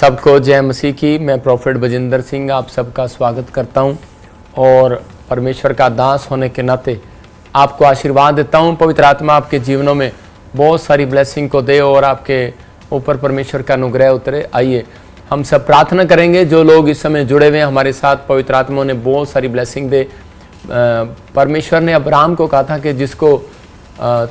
सबको जय मसीह की। मैं प्रोफेट बजिंदर सिंह आप सबका स्वागत करता हूं और परमेश्वर का दास होने के नाते आपको आशीर्वाद देता हूं। पवित्र आत्मा आपके जीवनों में बहुत सारी ब्लेसिंग को दे और आपके ऊपर परमेश्वर का अनुग्रह उतरे। आइए हम सब प्रार्थना करेंगे। जो लोग इस समय जुड़े हुए हैं हमारे साथ, पवित्र आत्मा ने बहुत सारी ब्लेसिंग दे। परमेश्वर ने अब्राहम को कहा था कि जिसको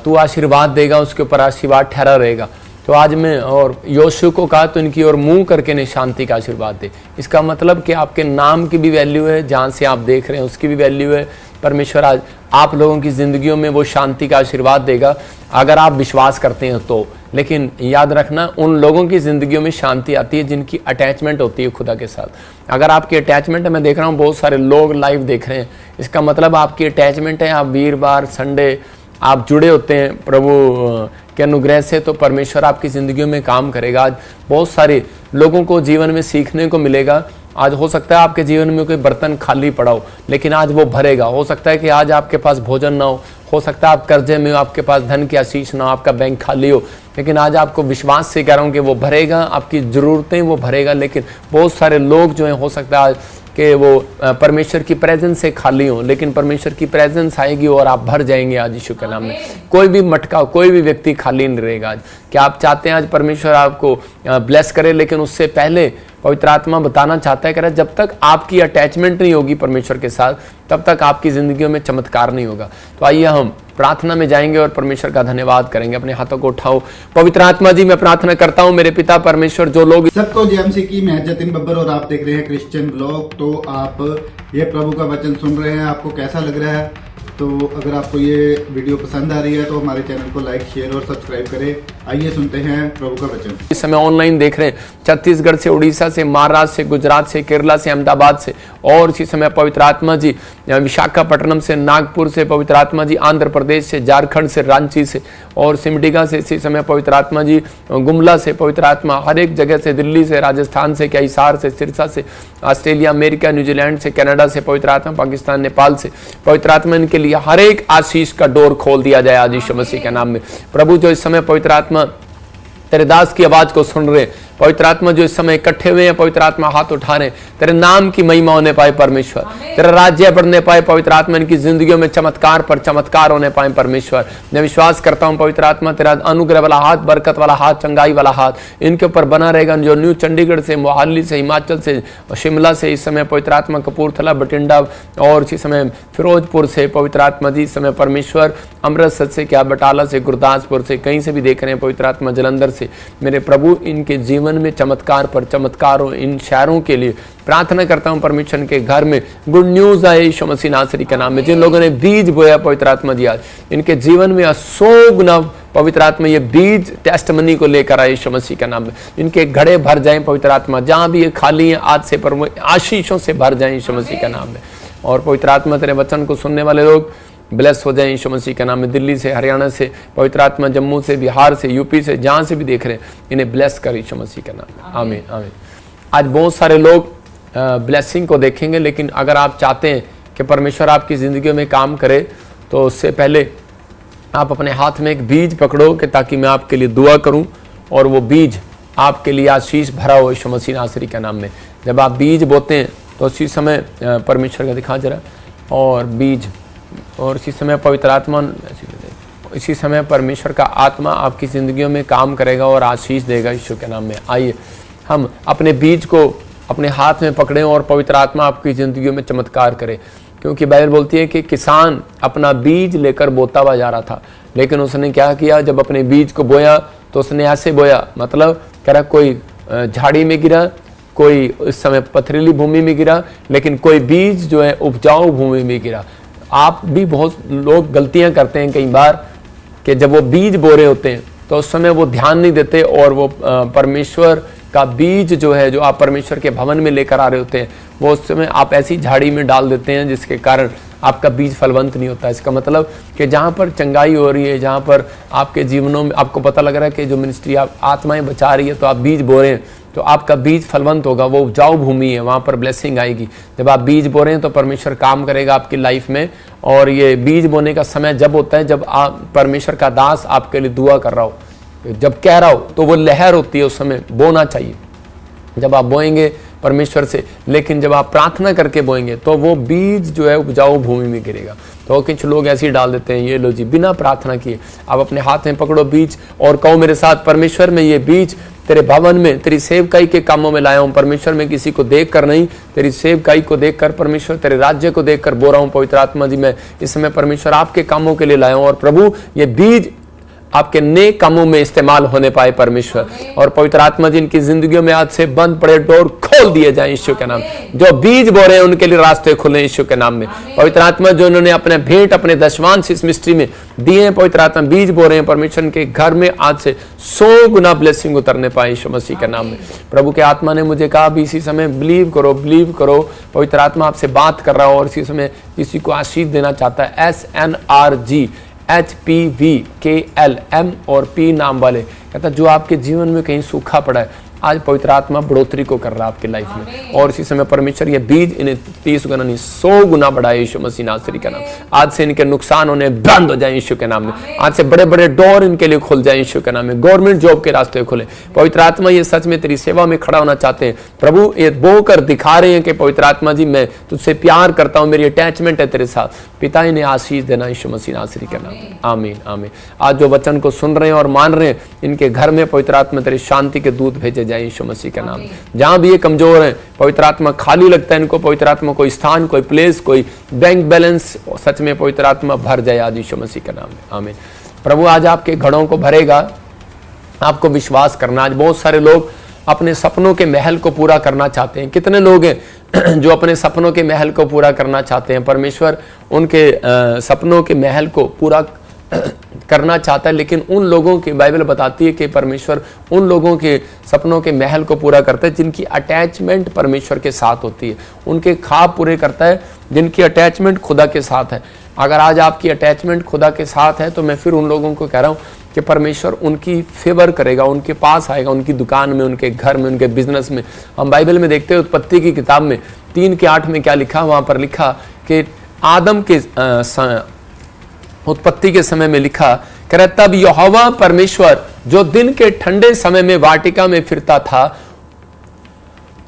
तू आशीर्वाद देगा उसके ऊपर आशीर्वाद ठहरा रहेगा। तो आज मैं और योशु को कहा तो इनकी ओर मुंह करके ने शांति का आशीर्वाद दे। इसका मतलब कि आपके नाम की भी वैल्यू है, जहाँ से आप देख रहे हैं उसकी भी वैल्यू है। परमेश्वर आज आप लोगों की ज़िंदगियों में वो शांति का आशीर्वाद देगा अगर आप विश्वास करते हैं तो। लेकिन याद रखना, उन लोगों की ज़िंदगियों में शांति आती है जिनकी अटैचमेंट होती है खुदा के साथ। अगर आपकी अटैचमेंट है, मैं देख रहा हूँ बहुत सारे लोग लाइव देख रहे हैं, इसका मतलब आपकी अटैचमेंट है। आप वीरवार संडे आप जुड़े होते हैं प्रभु के अनुग्रह से, तो परमेश्वर आपकी ज़िंदगियों में काम करेगा। आज बहुत सारे लोगों को जीवन में सीखने को मिलेगा। आज हो सकता है आपके जीवन में कोई बर्तन खाली पड़ा हो, लेकिन आज वो भरेगा। हो सकता है कि आज आपके पास भोजन ना हो सकता है आप कर्जे में हो, आपके पास धन की आशीष ना हो, आपका बैंक खाली हो, लेकिन आज आपको विश्वास से कह रहा हूँ कि वो भरेगा। आपकी ज़रूरतें वो भरेगा। लेकिन बहुत सारे लोग जो हैं, हो सकता है आज कि वो परमेश्वर की प्रेजेंस से खाली हो, लेकिन परमेश्वर की प्रेजेंस आएगी और आप भर जाएंगे आज यीशु के नाम में। कोई भी मटका, कोई भी व्यक्ति खाली नहीं रहेगा आज। क्या आप चाहते हैं आज परमेश्वर आपको ब्लेस करे? लेकिन उससे पहले पवित्र आत्मा बताना चाहता है, कह रहा है जब तक आपकी अटैचमेंट नहीं होगी परमेश्वर के साथ, तब तक आपकी ज़िंदगियों में चमत्कार नहीं होगा। तो आइए हम प्रार्थना में जाएंगे और परमेश्वर का धन्यवाद करेंगे। अपने हाथों को उठाओ। पवित्र आत्मा जी, मैं प्रार्थना करता हूँ मेरे पिता परमेश्वर, जो लोग सबको जेएमसी की, मैं जतिन बब्बर और आप देख रहे हैं क्रिश्चियन ब्लॉग। तो आप ये प्रभु का वचन सुन रहे हैं, आपको कैसा लग रहा है? तो अगर आपको ये वीडियो पसंद आ रही है तो हमारे चैनल को लाइक, शेयर और सब्सक्राइब करें। आइए सुनते हैं प्रभु का वचन। इस समय ऑनलाइन देख रहे हैं छत्तीसगढ़ से, उड़ीसा से, महाराष्ट्र से, गुजरात से, केरला से, अहमदाबाद से, और इसी समय पवित्र आत्मा जी विशाखापट्टनम से, नागपुर से, पवित्र आत्मा जी आंध्र प्रदेश से, झारखंड से, रांची से और सिमडेगा से, इसी समय पवित्र आत्मा जी गुमला से, पवित्र आत्मा हर एक जगह से, दिल्ली से, राजस्थान से, कैसार से, सिरसा से, ऑस्ट्रेलिया, अमेरिका, न्यूजीलैंड से, कनाडा से, पवित्र आत्मा पाकिस्तान, नेपाल से, पवित्र आत्मा इनके लिए हर एक आशीष का डोर खोल दिया जाए आज यीशु मसीह के नाम में। प्रभु जो इस समय पवित्र आत्मा तेरे दास की आवाज को सुन रहे, पवित्र आत्मा जो इस समय इकट्ठे हुए हैं, पवित्र आत्मा हाथ उठा रहे, तेरे नाम की महिमा होने पाए परमेश्वर, तेरा राज्य बढ़ने पाए पवित्र आत्मा, इनकी जिंदगियों में चमत्कार पर चमत्कार होने पाए परमेश्वर। मैं विश्वास करता हूं पवित्र आत्मा तेरा अनुग्रह वाला हाथ, बरकत वाला हाथ, चंगाई वाला हाथ इनके ऊपर बना रहेगा। जो न्यू चंडीगढ़ से, मोहाली से, हिमाचल से, शिमला से, इस समय पवित्र आत्मा कपूरथला, बठिंडा और इसी समय फिरोजपुर से, पवित्र आत्मा जी इस समय परमेश्वर अमृतसर से, क्या बटाला से, गुरदासपुर से, कहीं से भी देख रहे हैं पवित्र आत्मा, जलंधर से, मेरे प्रभु इनके जीवन में चमत्कार पर चमत्कार हो। इन शहरों के लिए प्रार्थना करता हूं परमेश्वर के घर में गुड न्यूज आए यीशु मसीह नासरी के नाम में। जिन लोगों ने बीज बोया पवित्र आत्मा जी, आज इनके जीवन में 100 गुना पवित्र आत्मा ये बीज टेस्टमनी को लेकर आए यीशु मसीह के नाम में। इनके घड़े भर जाएं पवित्र आत्मा, जहां भी ये खाली है आज से पर आशीषों से भर जाएं यीशु मसीह के नाम में। और पवित्र आत्मा तेरे वचन को सुनने वाले लोग ब्लेस हो जाए यीशु मसीह के नाम में। दिल्ली से, हरियाणा से, पवित्र आत्मा जम्मू से, बिहार से, यूपी से, जहाँ से भी देख रहे हैं इन्हें ब्लेस कर यीशु मसीह के नाम में। आमीन आमीन। आज बहुत सारे लोग ब्लेसिंग को देखेंगे, लेकिन अगर आप चाहते हैं कि परमेश्वर आपकी ज़िंदगी में काम करे तो उससे पहले आप अपने हाथ में एक बीज पकड़ो कि ताकि मैं आपके लिए दुआ करूँ और वो बीज आपके लिए आशीष भरा हो यीशु मसीह नासरी के नाम में। जब आप बीज बोते हैं तो उसी समय परमेश्वर का दिखा जरा, और बीज और इसी समय पवित्र आत्मा, इसी समय परमेश्वर का आत्मा आपकी ज़िंदगियों में काम करेगा और आशीष देगा यीशु के नाम में। आइए हम अपने बीज को अपने हाथ में पकड़ें और पवित्र आत्मा आपकी ज़िंदगियों में चमत्कार करे। क्योंकि बाइबल बोलती है कि किसान अपना बीज लेकर बोता हुआ जा रहा था, लेकिन उसने क्या किया, जब अपने बीज को बोया तो उसने ऐसे बोया, मतलब कह रहा कोई झाड़ी में गिरा, कोई इस समय पथरीली भूमि में गिरा, लेकिन कोई बीज जो है उपजाऊ भूमि में गिरा। आप भी बहुत लोग गलतियां करते हैं कई बार कि जब वो बीज बो रहे होते हैं तो उस समय वो ध्यान नहीं देते और वो परमेश्वर का बीज जो है, जो आप परमेश्वर के भवन में लेकर आ रहे होते हैं, वो उस समय आप ऐसी झाड़ी में डाल देते हैं जिसके कारण आपका बीज फलवंत नहीं होता। इसका मतलब कि जहाँ पर चंगाई हो रही है, जहाँ पर आपके जीवनों में आपको पता लग रहा है कि जो मिनिस्ट्री आप आत्माएं बचा रही है, तो आप बीज बो रहे हैं तो आपका बीज फलवंत होगा, वो उपजाऊ भूमि है, वहाँ पर ब्लेसिंग आएगी। जब आप बीज बो रहे हैं तो परमेश्वर काम करेगा आपकी लाइफ में। और ये बीज बोने का समय जब होता है जब आप परमेश्वर का दास आपके लिए दुआ कर रहा हो, जब कह रहा हो, तो वो लहर होती है, उस समय बोना चाहिए। जब आप बोएंगे परमेश्वर से, लेकिन जब आप प्रार्थना करके बोएंगे तो वो बीज जो है उपजाऊ भूमि में गिरेगा। तो कुछ लोग ऐसे ही डाल देते हैं, ये लो जी, बिना प्रार्थना किए। आप अपने हाथ में पकड़ो बीज और कहो मेरे साथ, परमेश्वर में ये बीज तेरे भवन में तेरी सेवकाई के कामों में लाया हूं। परमेश्वर में किसी को देख कर नहीं, तेरी सेवकाई को देख कर, परमेश्वर तेरे राज्य को देख कर बो रहा हूं। पवित्र आत्मा जी, मैं इस समय परमेश्वर आपके कामों के लिए लाया हूं, और प्रभु ये बीज आपके नेक कामों में इस्तेमाल होने पाए परमेश्वर। और पवित्र आत्मा जी, इनकी जिंदगियों में आज से बंद पड़े डोर खोल दिए जाए यीशु के नाम। जो बीज बो रहे हैं उनके लिए रास्ते खुले यीशु के नाम में। पवित्र आत्मा, जो इन्होंने अपने भेंट, अपने दशमांश इस मिस्ट्री में दिए हैं, पवित्र आत्मा बीज बो रहे हैं परमेश्वर के घर में, आज से 100 गुना ब्लेसिंग उतरने पाए यीशु मसीह के नाम में। प्रभु के आत्मा ने मुझे कहा भी इसी समय बिलीव करो, बिलीव करो। पवित्र आत्मा आपसे बात कर रहा हो और इसी समय किसी को आशीष देना चाहता है। SNRG HPVKLM और P नाम वाले, कहता जो आपके जीवन में कहीं सूखा पड़ा है, आज पवित्र आत्मा बढ़ोतरी को कर रहा है आपकी लाइफ में। और इसी समय परमेश्वर ये बीज इन्हें 30 गुना नहीं 100 गुना बढ़ाए यीशु मसीह नासरी का नाम। आज से इनके नुकसान होने बंद हो जाए यीशु के नाम में। आज से बड़े बड़े डोर इनके लिए खुल जाए यीशु के नाम में। गवर्नमेंट जॉब के रास्ते खुले। पवित्र आत्मा, ये सच में तेरी सेवा में खड़ा होना चाहते हैं प्रभु, ये बो कर दिखा रहे हैं कि पवित्र आत्मा जी मैं तुझसे प्यार करता हूँ, मेरी अटैचमेंट है तेरे साथ। पिता इन्हें आशीष देना यीशु मसीह नासरी का नाम। आमीन आमीन। आज जो वचन को सुन रहे हैं और मान रहे हैं, इनके घर में पवित्र आत्मा तेरी शांति के दूत भेजे जाए यीशु मसीह का नाम। जहां भी ये कमजोर हैं, पवित्र आत्मा खाली लगता है इनको, पवित्र आत्मा कोई स्थान, कोई प्लेस, कोई बैंक बैलेंस सच में पवित्र आत्मा भर जाए आज यीशु मसीह के नाम में। आमीन। प्रभु आज आपके घड़ों को भरेगा, आपको विश्वास करना। आज बहुत सारे लोग अपने सपनों के महल को पूरा करना चाहते हैं। कितने लोग हैं जो अपने सपनों के महल को पूरा करना चाहते हैं? परमेश्वर उनके सपनों के महल को पूरा करना चाहता है, लेकिन उन लोगों की, बाइबल बताती है कि परमेश्वर उन लोगों के सपनों के महल को पूरा करता है जिनकी अटैचमेंट परमेश्वर के साथ होती है। उनके ख्वाब पूरे करता है जिनकी अटैचमेंट खुदा के साथ है। अगर आज आपकी अटैचमेंट खुदा के साथ है तो मैं फिर उन लोगों को कह रहा हूँ कि परमेश्वर उनकी फेवर करेगा, उनके पास आएगा, उनकी दुकान में, उनके घर में, उनके बिजनेस में। हम बाइबल में देखते हैं उत्पत्ति की किताब में 3:8 में क्या लिखा, वहां पर लिखा कि आदम के उत्पत्ति के समय में लिखा, कह रहा तब यहोवा परमेश्वर जो दिन के ठंडे समय में वाटिका में फिरता था,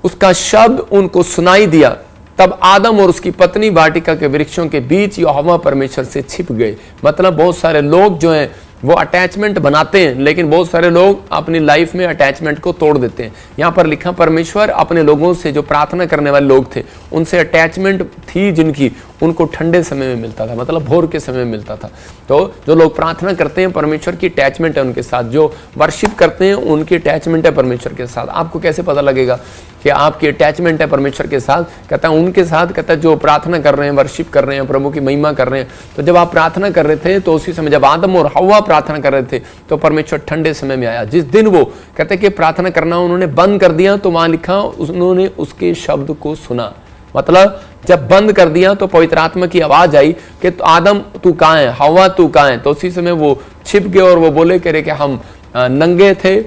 उसका शब्द उनको सुनाई दिया। तब आदम और उसकी पत्नी वाटिका के वृक्षों के बीच यहोवा परमेश्वर से छिप गए। मतलब बहुत सारे लोग जो हैं वो अटैचमेंट बनाते हैं, लेकिन बहुत सारे लोग अपनी लाइफ में अटैचमेंट को तोड़ देते हैं। यहाँ पर लिखा परमेश्वर अपने लोगों से, जो प्रार्थना करने वाले लोग थे, उनसे अटैचमेंट थी जिनकी, उनको ठंडे समय में मिलता था, मतलब भोर के समय में मिलता था। तो जो लोग प्रार्थना करते हैं परमेश्वर की अटैचमेंट है उनके साथ, जो वर्शिप करते हैं उनकी अटैचमेंट है परमेश्वर के साथ। आपको कैसे पता लगेगा कि आपकी अटैचमेंट है परमेश्वर के साथ? कहता है उनके साथ, कहता है जो प्रार्थना कर रहे हैं, वर्शिप कर रहे हैं, प्रभु की महिमा कर रहे हैं। तो जब आप प्रार्थना कर रहे थे तो उसी समय जब आदम और हव्वा प्रार्थना कर रहे थे तो परमेश्वर ठंडे समय में आया। जिस दिन वो कहते हैं कि प्रार्थना करना उन्होंने बंद कर दिया तो वहां लिखा उन्होंने उसके शब्द को सुना। मतलब जब बंद कर दिया तो पवित्र आत्मा की आवाज आई कि आदम तू कहाँ है, हव्वा तू कहाँ है? तो उसी समय वो छिप गए और वो बोले कह रहे कि हम नंगे थे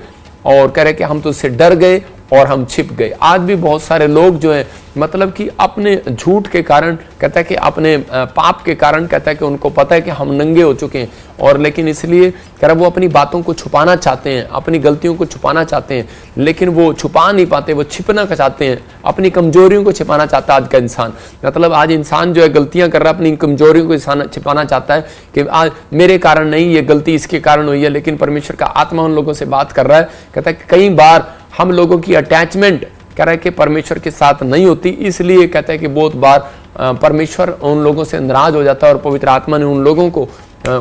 और कह रहे कि हम तुझसे डर गए और हम छिप गए। आज भी बहुत सारे लोग जो है मतलब कि अपने झूठ के कारण, कहता है कि अपने पाप के कारण, कहता है कि उनको पता है कि हम नंगे हो चुके हैं, और लेकिन इसलिए कह रहा वो अपनी बातों को छुपाना चाहते हैं, अपनी गलतियों को छुपाना चाहते हैं, लेकिन वो छुपा नहीं पाते, वो छिपना चाहते हैं, अपनी कमजोरियों को छिपाना चाहता है आज का इंसान। मतलब आज इंसान जो है गलतियां कर रहा है, अपनी कमजोरियों को छिपाना चाहता है कि आज मेरे कारण नहीं, ये गलती इसके कारण हुई है। लेकिन परमेश्वर का आत्मा उन लोगों से बात कर रहा है, कहता है कि कई बार हम लोगों की अटैचमेंट कह रहा है कि परमेश्वर के साथ नहीं होती, इसलिए कहता है कि बहुत बार परमेश्वर उन लोगों से नाराज हो जाता है और पवित्र आत्मा ने उन लोगों को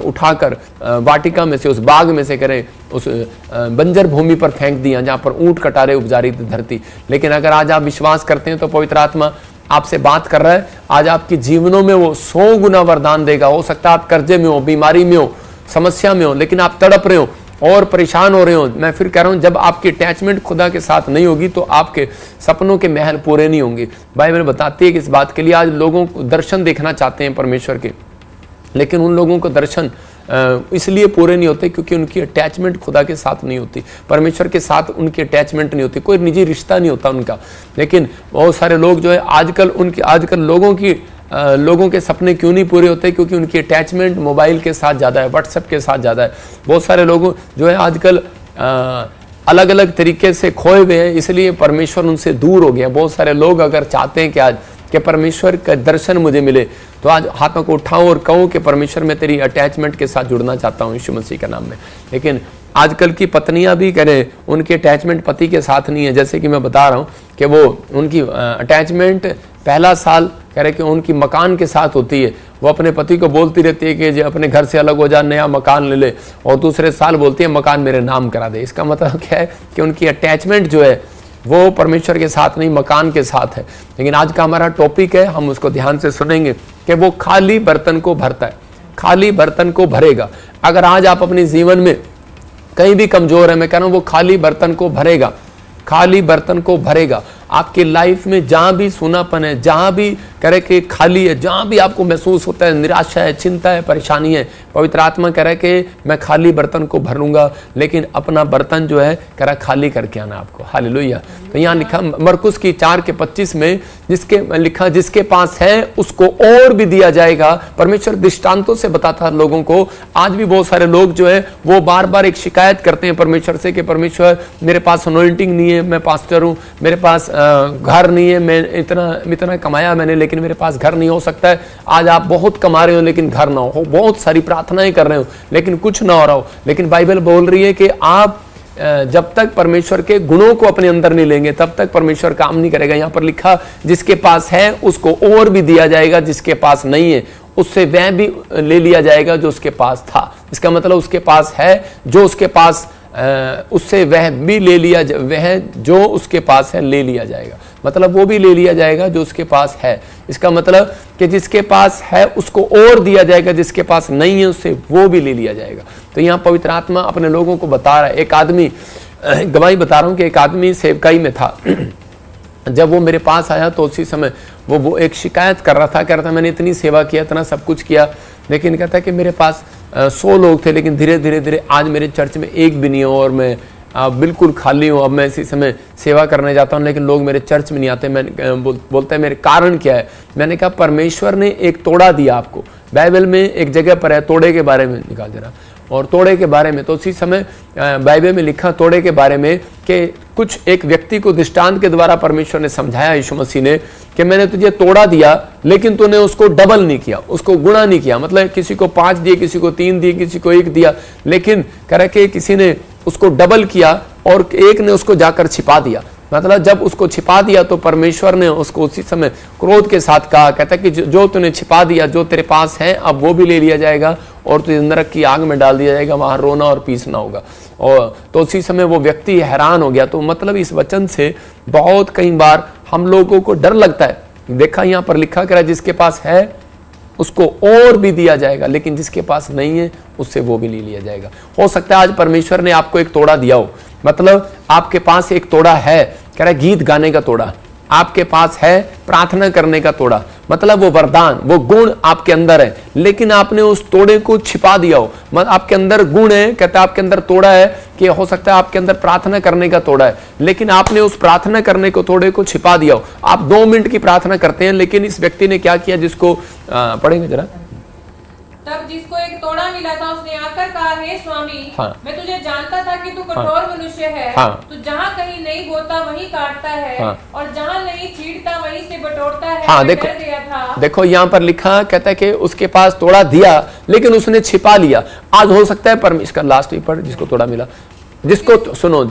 उठाकर वाटिका में से, उस बाग में से करें उस बंजर भूमि पर फेंक दिया जहां पर ऊंट कटारे उपजा रही थी धरती। लेकिन अगर आज आप विश्वास करते हैं तो पवित्र आत्मा आपसे बात कर रहा है, आज आपके जीवनों में वो 100 गुना वरदान देगा। हो सकता है आप कर्जे में हो, बीमारी में हो, समस्या में हो, लेकिन आप तड़प रहे हो और परेशान हो रहे हो। मैं फिर कह रहा हूं, जब आपकी अटैचमेंट खुदा के साथ नहीं होगी तो आपके सपनों के महल पूरे नहीं होंगे। बाइबल बताती है कि इस बात के लिए आज लोगों को दर्शन देखना चाहते हैं परमेश्वर के, लेकिन उन लोगों को दर्शन इसलिए पूरे नहीं होते क्योंकि उनकी अटैचमेंट खुदा के साथ नहीं होती, परमेश्वर के साथ उनकी अटैचमेंट नहीं होती, कोई निजी रिश्ता नहीं होता उनका। लेकिन बहुत सारे लोग जो है आजकल लोगों के सपने क्यों नहीं पूरे होते? क्योंकि उनकी अटैचमेंट मोबाइल के साथ ज़्यादा है, व्हाट्सएप के साथ ज़्यादा है। बहुत सारे लोग जो है आजकल अलग अलग तरीके से खोए हुए हैं, इसलिए परमेश्वर उनसे दूर हो गया। बहुत सारे लोग अगर चाहते हैं कि आज कि परमेश्वर का दर्शन मुझे मिले, तो आज हाथों को उठाऊं और कहूं कि परमेश्वर मैं तेरी अटैचमेंट के साथ जुड़ना चाहता हूं यीशु मसीह के नाम में। लेकिन आजकल की पत्नियां भी करें, उनकी अटैचमेंट पति के साथ नहीं है। जैसे कि मैं बता रहा हूं कि वो उनकी अटैचमेंट पहला साल कह रहे कि उनकी मकान के साथ होती है। वो अपने पति को बोलती रहती है कि अपने घर से अलग हो जा, नया मकान ले ले, और दूसरे साल बोलती है मकान मेरे नाम करा दे। इसका मतलब क्या है कि उनकी अटैचमेंट जो है वो परमेश्वर के साथ नहीं, मकान के साथ है। लेकिन आज का हमारा टॉपिक है, हम उसको ध्यान से सुनेंगे कि वो खाली बर्तन को भरता है, खाली बर्तन को भरेगा। अगर आज आप अपने जीवन में कहीं भी कमजोर है, मैं कह रहा हूं वो खाली बर्तन को भरेगा, खाली बर्तन को भरेगा। आपकी लाइफ में जहां भी सूनापन है, जहां भी करे कि खाली है, जहां भी आपको महसूस होता है निराशा है, चिंता है, परेशानी है, पवित्र आत्मा कह रहा है कि मैं खाली बर्तन को भरूंगा। लेकिन अपना बर्तन जो है कह रहा खाली करके आना आपको। हालेलुया। तो यहाँ लिखा मरकुस की 4:25 में लिखा जिसके पास है उसको और भी दिया जाएगा। परमेश्वर दृष्टांतों से बताता है लोगों को। आज भी बहुत सारे लोग जो है वो बार बार एक शिकायत करते हैं परमेश्वर से कि परमेश्वर मेरे पास अनॉइंटिंग नहीं है, मैं पास्टर हूं, मेरे पास घर नहीं है, मैं इतना कमाया मैंने लेकिन मेरे पास घर नहीं। हो सकता है आज आप बहुत कमा रहे हो लेकिन घर ना हो, बहुत सारी प्रार्थनाएं कर रहे हो लेकिन कुछ ना हो रहा हो। लेकिन बाइबल बोल रही है कि आप जब तक परमेश्वर के गुणों को अपने अंदर नहीं लेंगे तब तक परमेश्वर काम नहीं करेगा। यहां पर लिखा जिसके पास है उसको और भी दिया जाएगा, जिसके पास नहीं है उससे वह भी ले लिया जाएगा जो उसके पास था। इसका मतलब उसके पास है जो उसके पास उससे वह भी ले लिया, वह जो उसके पास है ले लिया जाएगा। मतलब वो भी ले लिया जाएगा जो उसके पास है। इसका मतलब कि जिसके पास है उसको और दिया जाएगा, जिसके पास नहीं है उससे वो भी ले लिया जाएगा। तो यहाँ पवित्र आत्मा अपने लोगों को बता रहा है। एक आदमी, गवाही बता रहा हूँ कि एक आदमी सेवकाई में था। जब वो मेरे पास आया तो उसी समय वो एक शिकायत कर रहा था मैंने इतनी सेवा किया, इतना सब कुछ किया, लेकिन कहता है कि मेरे पास 100 लोग थे लेकिन धीरे धीरे आज मेरे चर्च में एक भी नहीं हो और मैं बिल्कुल खाली हूँ। अब मैं इसी समय सेवा करने जाता हूँ लेकिन लोग मेरे चर्च में नहीं आते। मैं बोलता है मेरे कारण क्या है? मैंने कहा परमेश्वर ने एक तोड़ा दिया आपको। बाइबल में एक जगह पर है तोड़े के बारे में, निकाल जरा, और तोड़े के बारे में। तो उसी समय बाइबल में लिखा तोड़े के बारे में कि कुछ एक व्यक्ति को दृष्टांत के द्वारा परमेश्वर ने समझाया, यीशु मसीह ने, कि मैंने तुझे तोड़ा दिया लेकिन तूने उसको डबल नहीं किया, उसको गुणा नहीं किया। मतलब किसी को 5 दिए, किसी को 3 दिए, किसी को 1 दिया, लेकिन कह रहा कि किसी ने उसको डबल किया और एक ने उसको जाकर छिपा दिया। मतलब जब उसको छिपा दिया तो परमेश्वर ने उसको उसी समय क्रोध के साथ कहा, कहता कि जो तूने छिपा दिया, जो तेरे पास है अब वो भी ले लिया जाएगा और तुझे नरक की आग में डाल दिया जाएगा, वहां रोना और पीसना होगा। और तो उसी समय वो व्यक्ति हैरान हो गया। तो मतलब इस वचन से बहुत कई बार हम लोगों को डर लगता है। देखा यहाँ पर लिखा करा जिसके पास है उसको और भी दिया जाएगा, लेकिन जिसके पास नहीं है उससे वो भी ले लिया जाएगा। हो सकता है आज परमेश्वर ने आपको एक तोड़ा दिया हो, मतलब आपके पास एक तोड़ा है, कह रहा है गीत गाने का तोड़ा, आपके पास है प्रार्थना करने का तोड़ा, मतलब वो वरदान, वो गुण आपके अंदर है, लेकिन आपने उस तोड़े को छिपा दिया हो। मतलब आपके अंदर गुण है, कहता है आपके अंदर तोड़ा है कि हो सकता है आपके अंदर प्रार्थना करने का तोड़ा है, लेकिन आपने उस प्रार्थना करने को तोड़े को छिपा दिया हो। आप 2 मिनट की प्रार्थना करते हैं, लेकिन इस व्यक्ति ने क्या किया, जिसको पढ़ेंगे जरा। तब जिसको एक तोड़ा मिला था उसने आकर कहा, हे स्वामी, हाँ। मैं तुझे जानता था कि तू कठोर मनुष्य है। हाँ। तू जहाँ कहीं नहीं बोता वहीं काटता है, हाँ। और जहाँ नहीं छींटता वहीं से बटोरता है। हाँ, मैं देखो, डर गया था। देखो यहाँ पर लिखा, कहता है कि उसके पास तोड़ा दिया लेकिन उसने छिपा लिया। आज हो सकता है इसका लास्ट पर जिसको तोड़ा मिला, जिसको सुनो,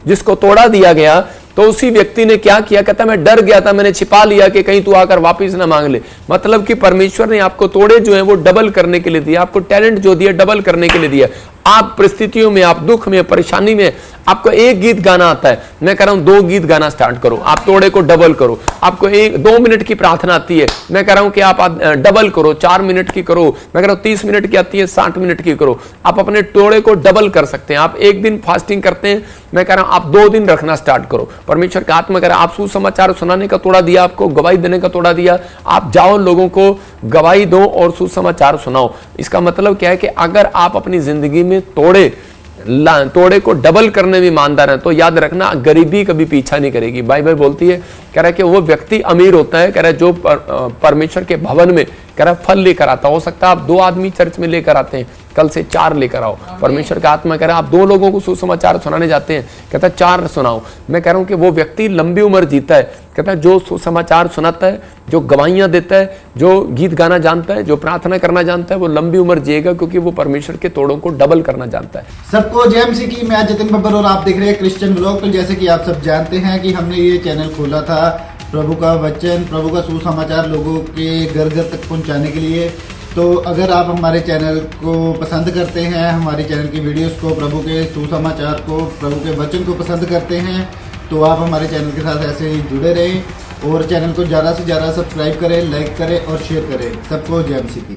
जिसको तोड़ा दिया गया तो उसी व्यक्ति ने क्या किया, कहता मैं डर गया था, मैंने छिपा लिया कि कहीं तू आकर वापस ना मांग ले। मतलब कि परमेश्वर ने आपको तोड़े जो है वो डबल करने के लिए दिया, आपको टैलेंट जो दिया डबल करने के लिए दिया। आप परिस्थितियों में, आप दुख में, परेशानी में, आपको एक गीत गाना आता है, मैं कह रहा हूं 2 गीत गाना स्टार्ट करो, आप तोड़े को डबल करो। आपको 2 मिनट की प्रार्थना आती है, मैं कह रहा हूं कि आप डबल करो, 4 मिनट की करो, मैं कह रहा हूं 30 मिनट की आती है, 60 मिनट की करो। आप अपने तोड़े को डबल कर सकते हैं। आप 1 दिन फास्टिंग करते हैं, मैं कह रहा हूं आप 2 दिन रखना स्टार्ट करो। परमेश्वर का आत्मा कह रहा है आप सुसमाचार सुनाने का तोड़ा दिया, आपको गवाही देने का तोड़ा दिया, आप जाओ लोगों को गवाही दो और सुसमाचार सुनाओ। इसका मतलब क्या है कि अगर आप अपनी जिंदगी में तोड़े को डबल करने में ईमानदार है तो याद रखना गरीबी कभी पीछा नहीं करेगी। बाइबल बोलती है, कह रहा है कि वो व्यक्ति अमीर होता है, कह रहा है जो परमेश्वर के भवन में कह रहा है फल लेकर आता। हो सकता है आप 2 आदमी चर्च में लेकर आते हैं, कल से 4 लेकर आओ। परमेश्वर का आत्मा कह रहा है आप 2 लोगों को सुसमाचार सुनाने जाते हैं, कहता है 4 सुनाओ। मैं कह रहा हूं कि वो व्यक्ति लंबी उम्र जीता है, कहता है जो सुसमाचार सुनाता है, जो गवाहियां देता है, जो गीत गाना जानता है, जो प्रार्थना करना जानता है, वो लंबी उम्र जिएगा, क्योंकि वो परमेश्वर के तोड़ों को डबल करना जानता है। सबको जय मसीह की। मैं जतिन बब्बर और आप देख रहे हैं क्रिश्चियन ब्लॉग। तो जैसे कि आप सब जानते हैं कि हमने ये चैनल खोला था प्रभु का वचन, प्रभु का सुसमाचार लोगों के घर घर तक पहुंचाने के लिए। तो अगर आप हमारे चैनल को पसंद करते हैं, हमारे चैनल की वीडियोस को, प्रभु के सुसमाचार को, प्रभु के वचन को पसंद करते हैं, तो आप हमारे चैनल के साथ ऐसे ही जुड़े रहें और चैनल को ज़्यादा से ज़्यादा सब्सक्राइब करें, लाइक करें और शेयर करें। सबको जय मसीह की।